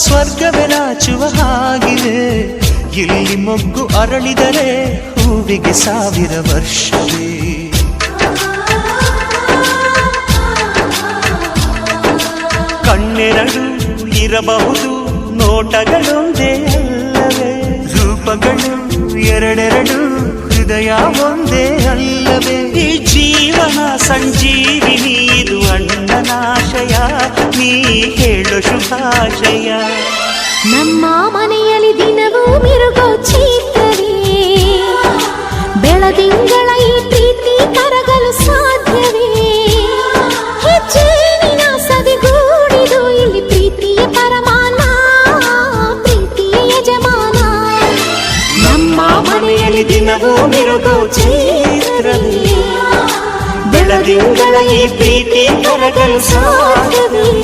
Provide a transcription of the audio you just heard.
ಸ್ವರ್ಗವೇ ನಾಚುವ ಹಾಗಿವೆ. ಇಲ್ಲಿ ಮೊಗ್ಗು ಅರಳಿದರೆ ಹೂವಿಗೆ 1000 ವರ್ಷವೇ. ಕಣ್ಣೆರಡು ಇರಬಹುದು, ನೋಟಗಳೊಂದೇ ಅಲ್ಲವೇ? ರೂಪಗಳು ಎರಡೆರಡು, ಹೃದಯ ಒಂದೇ ಅಲ್ಲವೇ? ಈ ಜೀವನ ಸಂಜೀವಿನಿ, ಇದು ಅಣ್ಣನಾಶಯ, ನೀ ಹೇಳು ಶುಭಾಶಯ. ನಮ್ಮ ಮನೆಯಲ್ಲಿ ದಿನವೂ ಮಿರುಗೋ ಚೈತ್ರವೇ, ಬೆಳದಿಂಗಳ ಈ ಪ್ರೀತಿ ಕರಗಲು ಸಾಧ್ಯವೇ? ಹೆಜ್ಜೇನಿನ ಸದಿಗೂಡಿದು ಇಲ್ಲಿ ಪ್ರೀತಿಯ ಪರಮಾನ, ಪ್ರೀತಿಯ ಯಜಮಾನ. ನಮ್ಮ ಮನೆಯಲ್ಲಿ ದಿನವೂ ಮಿರುಗೋ ಚೈತ್ರವೇ, ಬೆಳದಿಂಗಳ ಈ ಪ್ರೀತಿ ಕರಗಲು ಸಾಧ್ಯವೇ?